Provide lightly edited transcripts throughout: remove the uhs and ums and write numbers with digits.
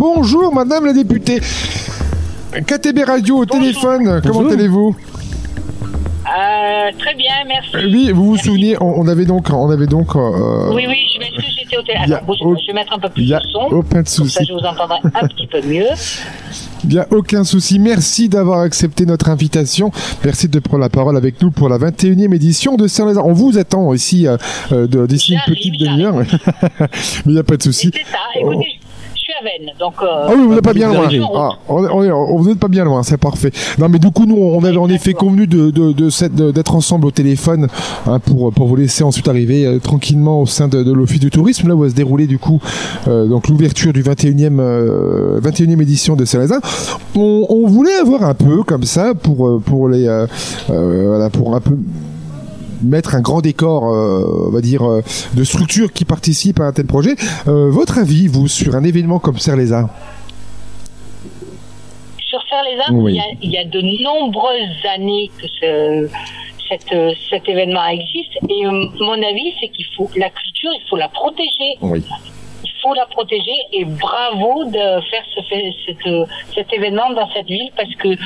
Bonjour Madame la députée. KTB Radio au téléphone, comment allez-vous? Très bien, merci. Oui, vous vous souvenez, on avait donc. Oui, je m'excuse, j'étais au téléphone. Je vais mettre un peu plus de son. Pas de souci. Comme ça, je vous entendrai un petit peu mieux. Il n'y a aucun souci. Merci d'avoir accepté notre invitation. Merci de prendre la parole avec nous pour la 21e édition de Saint-Lazare. On vous attend ici d'ici une petite demi-heure. Mais il n'y a pas de souci. C'est ça. Écoutez, je suis à Vennes, donc. Ah oui, vous n'êtes pas bien loin. Vous n'êtes pas bien loin, c'est parfait. Non, mais du coup, nous, on avait en effet convenu d'être ensemble au téléphone pour vous laisser ensuite arriver tranquillement au sein de l'Office du tourisme, là où va se dérouler du coup donc l'ouverture du 21e édition de Saint-Lazare. On voulait avoir un peu comme ça pour les pour un peu mettre un grand décor, on va dire, de structures qui participent à un tel projet. Votre avis, vous, sur un événement comme Saint-Lazare? Sur Saint-Lazare, oui. il y a de nombreuses années que cet événement existe, et mon avis, c'est qu'il faut la culture, il faut la protéger. Oui. Il faut la protéger, et bravo de faire cet événement dans cette ville, parce que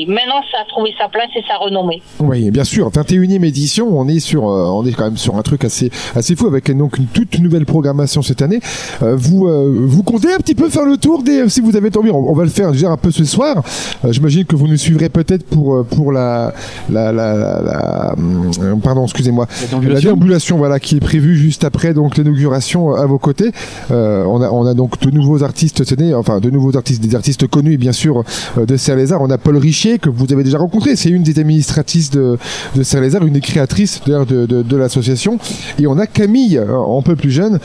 maintenant ça a trouvé sa place et sa renommée. Oui, bien sûr. 21e édition, on est quand même sur un truc assez fou, avec donc une toute nouvelle programmation cette année. Vous comptez un petit peu faire le tour si vous avez envie. On va le faire déjà un peu ce soir. J'imagine que vous nous suivrez peut-être pour la déambulation, voilà, qui est prévue juste après donc l'inauguration à vos côtés. On a donc de nouveaux artistes cette année, enfin des artistes connus bien sûr de Saint-Lazare. On a Paul Richer, que vous avez déjà rencontré, c'est une des administratrices de Saint-Lazare, une des créatrices d'ailleurs de l'association. Et on a Camille, un peu plus jeune,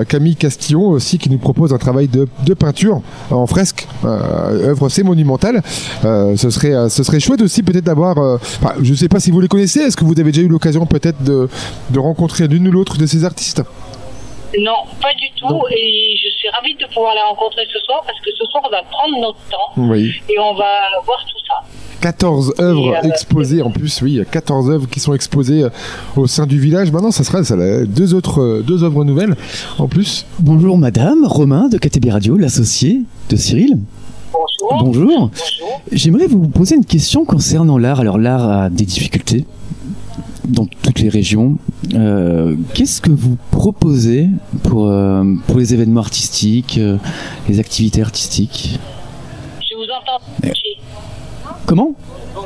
Camille Castillon aussi, qui nous propose un travail de peinture en fresque, œuvre assez monumentale. Ce serait chouette aussi peut-être d'avoir, je ne sais pas si vous les connaissez, est-ce que vous avez déjà eu l'occasion peut-être de rencontrer l'une ou l'autre de ces artistes? Non, pas du tout, et je suis ravie de pouvoir les rencontrer ce soir, parce que ce soir on va prendre notre temps, oui, et on va voir tout ça. 14 œuvres exposées en plus, oui, 14 œuvres qui sont exposées au sein du village. Maintenant, ça deux œuvres nouvelles en plus. Bonjour madame, Romain de KTB Radio, l'associé de Cyril. Bonjour. Bonjour. J'aimerais vous poser une question concernant l'art. Alors l'art a des difficultés dans toutes les régions. Qu'est-ce que vous proposez pour les événements artistiques, les activités artistiques? Je vous entends haché. Comment?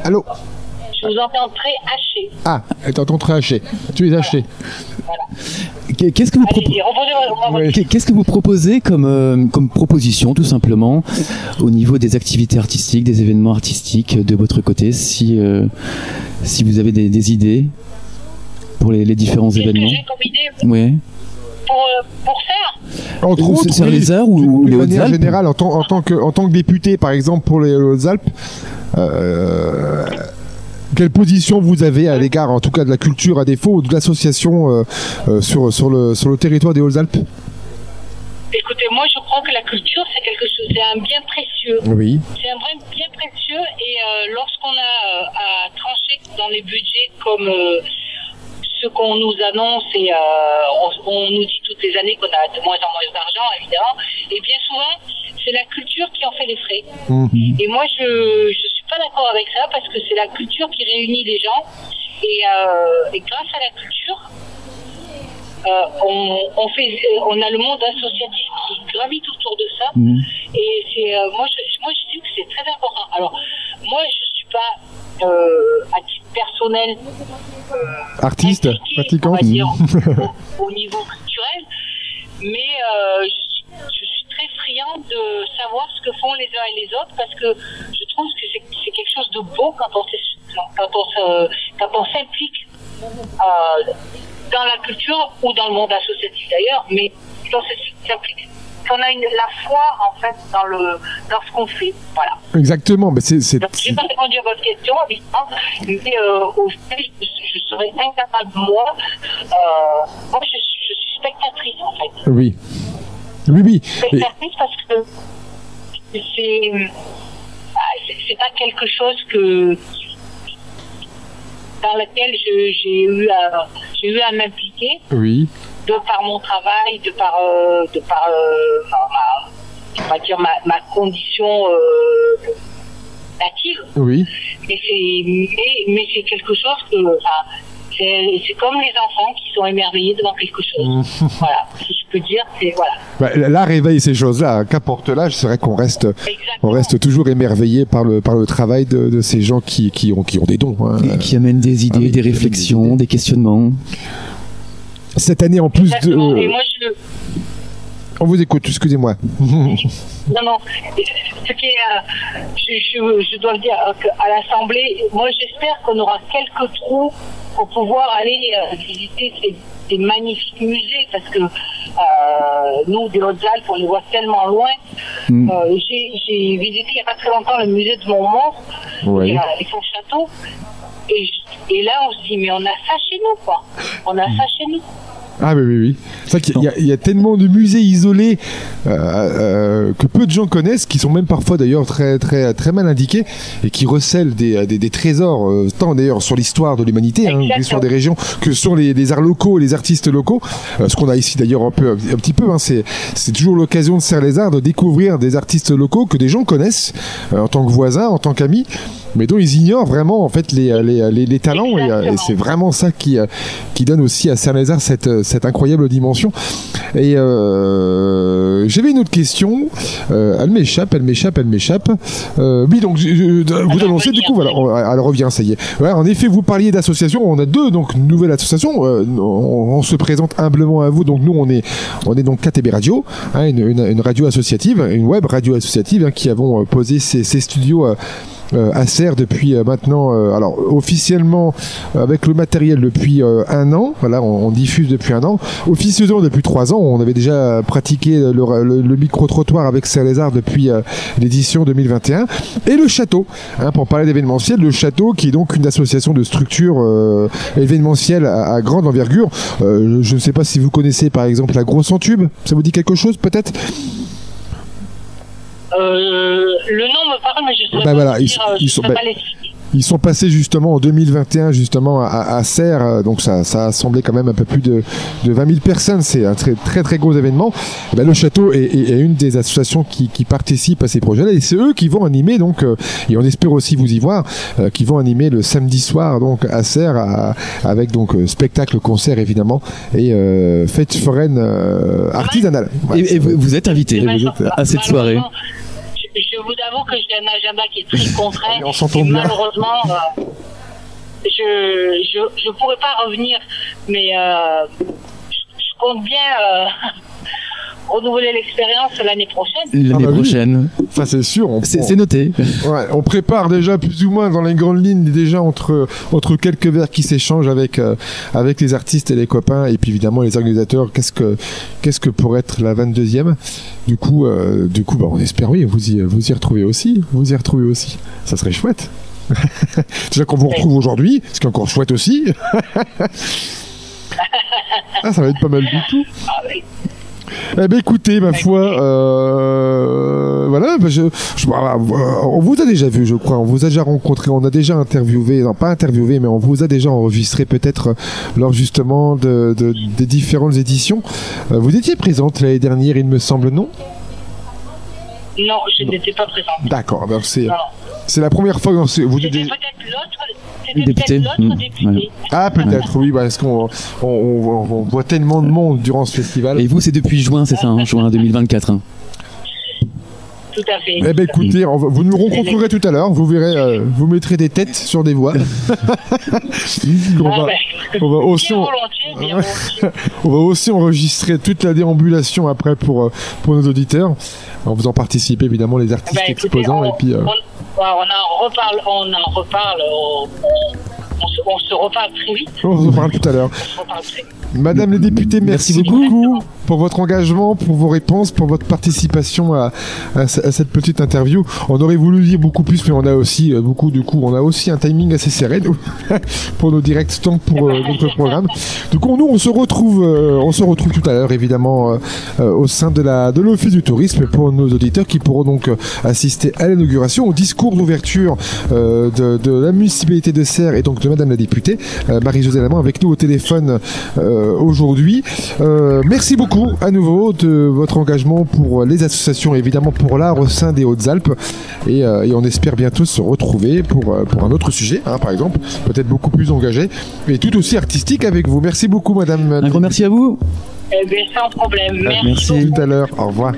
Allô? Je vous entends très haché. Ah, elle t'entend très haché. Tu es haché. Voilà. Qu'est-ce que vous proposez comme proposition, tout simplement, au niveau des activités artistiques, des événements artistiques de votre côté, si vous avez des idées pour les différents événements? Qu'est-ce que j'ai comme idée? Oui. Pour faire entre autres, c'est les arts ou les Hautes-Alpes. En général, en tant que député, par exemple, pour les Hautes-Alpes, quelle position vous avez à l'égard, en tout cas, de la culture, à défaut, de l'association sur le territoire des Hautes-Alpes? Écoutez, moi je crois que la culture c'est un bien précieux. Oui. C'est un vrai bien précieux, et lorsqu'on a à trancher dans les budgets comme ce qu'on nous annonce, et on nous dit toutes les années qu'on a de moins en moins d'argent, évidemment, et bien souvent c'est la culture qui en fait les frais. Mmh. Et moi je suis pas d'accord avec ça, parce que c'est la culture qui réunit les gens, et grâce à la culture on a le monde associatif qui gravite autour de ça, et moi je dis que c'est très important. Alors moi je suis pas à titre personnel artiste, pratiquant, on va dire, au niveau culturel, mais je suis très friand de savoir ce que font les uns et les autres, parce que je trouve que c'est quelque chose de beau quand on s'implique dans la culture, ou dans le monde associatif d'ailleurs, mais quand on a la foi en fait dans ce qu'on fait, voilà. Exactement, mais c'est. Donc, j'ai pas répondu à votre question, évidemment, mais au fait, je serais incapable, moi je suis spectatrice en fait. Oui. Spectatrice, parce que c'est pas quelque chose dans laquelle j'ai eu à m'impliquer. Oui. De par mon travail, de par dire, ma condition native. Oui. Mais c'est quelque chose que, c'est comme les enfants qui sont émerveillés devant quelque chose. Voilà, si je peux dire, c'est voilà. Bah, l'art réveille ces choses-là, qu'importe l'âge, c'est vrai qu'on reste toujours émerveillé par le travail de ces gens qui ont des dons. Hein. Et qui amènent des idées, des réflexions, des questionnements. Cette année en plus Exactement. Et moi, on vous écoute, excusez-moi. Non. Ce qui est, je dois le dire, à l'Assemblée, moi j'espère qu'on aura quelques trous pour pouvoir aller visiter ces magnifiques musées, parce que nous, des Hautes-Alpes, on les voit tellement loin. J'ai visité il n'y a pas très longtemps le musée de Montmort, et son château, et là on se dit, mais on a ça chez nous, quoi. On a ça chez nous. Ah oui. C'est vrai qu'il y a tellement de musées isolés que peu de gens connaissent, qui sont même parfois d'ailleurs très très très mal indiqués et qui recèlent des trésors, tant d'ailleurs sur l'histoire de l'humanité, l'histoire des régions, que sur les arts locaux et les artistes locaux. Ce qu'on a ici d'ailleurs un petit peu, c'est toujours l'occasion de Serre-les-Arts de découvrir des artistes locaux que des gens connaissent en tant que voisins, en tant qu'amis, mais dont ils ignorent vraiment en fait les talents, et c'est vraiment ça qui donne aussi à Serre-les-Arts cette incroyable dimension. Et j'avais une autre question, elle m'échappe. Oui, donc vous annoncez du coup, voilà, elle revient, ça y est. Ouais, en effet, vous parliez d'associations, on a deux donc nouvelles associations. On se présente humblement à vous. Donc nous, on est donc KTB Radio, une radio associative, une web radio associative, qui avons posé ces studios à Serres depuis maintenant, alors officiellement avec le matériel depuis 1 an, voilà, on diffuse depuis 1 an, officieusement depuis 3 ans. On avait déjà pratiqué le micro-trottoir avec Serre-les-Arts depuis l'édition 2021, et le château, pour parler d'événementiel, le château qui est donc une association de structures événementielles à grande envergure. Je ne sais pas si vous connaissez par exemple la Grosse en Tube, ça vous dit quelque chose peut-être? Le nom me parle, mais je sais pas ils sont passés justement en 2021 justement à Serres, donc ça a assemblé quand même un peu plus de 20 000 personnes. C'est un très très très gros événement. Le château est une des associations qui participent à ces projets-là, et c'est eux qui vont animer donc, et on espère aussi vous y voir, qui vont animer le samedi soir donc à Serres, avec donc spectacle, concert évidemment, et fête foraine artisanale. Voilà, et vous êtes invité à cette soirée. Je vous avoue que j'ai un agenda qui est très contraint. On s'entend bien. Malheureusement, je pourrais pas revenir, mais je compte bien renouveler l'expérience l'année prochaine. L'année prochaine. Ça c'est sûr. C'est noté. Ouais, on prépare déjà plus ou moins dans les grandes lignes, déjà entre quelques verres qui s'échangent avec les artistes et les copains, et puis évidemment les organisateurs. Qu'est-ce que pourrait être la 22e? Du coup, on espère vous y retrouver aussi. Ça serait chouette. Déjà qu'on vous retrouve aujourd'hui, ce qui est encore chouette aussi. Ça va être pas mal du tout. Eh ben écoutez, ma foi, voilà, on vous a déjà vu, je crois, on vous a déjà rencontré, on a déjà interviewé, non pas interviewé, mais on vous a déjà enregistré peut-être lors justement des différentes éditions. Vous étiez présente l'année dernière, il me semble, non? Non, je n'étais pas présente. D'accord, alors c'est la première fois que vous C'était étiez... peut-être l'autre député. député. Ah, peut-être, oui, parce qu'on voit tellement de monde durant ce festival. Et vous, c'est depuis juin, c'est ça, juin 2024. Tout à fait. Eh ben écoutez, vous nous rencontrerez tout à l'heure, vous verrez, vous mettrez des têtes sur des voix. On va aussi enregistrer toute la déambulation après pour nos auditeurs, en faisant participer évidemment les artistes exposants. Et puis, on en reparle, on se reparle très vite. On se reparle tout à l'heure. Madame les députés, merci beaucoup pour votre engagement, pour vos réponses, pour votre participation à cette petite interview. On aurait voulu dire beaucoup plus, mais on a aussi on a aussi un timing assez serré pour nos directs, tant pour notre programme. Du coup, nous on se retrouve tout à l'heure évidemment au sein de l'Office du tourisme, pour nos auditeurs qui pourront donc assister à l'inauguration, au discours d'ouverture de la municipalité de Serres et donc de Madame Madame la députée Marie-Josée Lamont avec nous au téléphone aujourd'hui. Merci beaucoup à nouveau de votre engagement pour les associations, évidemment pour l'art au sein des Hautes-Alpes, et on espère bientôt se retrouver pour un autre sujet, hein, par exemple, peut-être beaucoup plus engagé et tout aussi artistique avec vous. Merci beaucoup, Madame. Un grand merci à vous. Eh bien, sans problème. Merci. Tout à l'heure. Au revoir.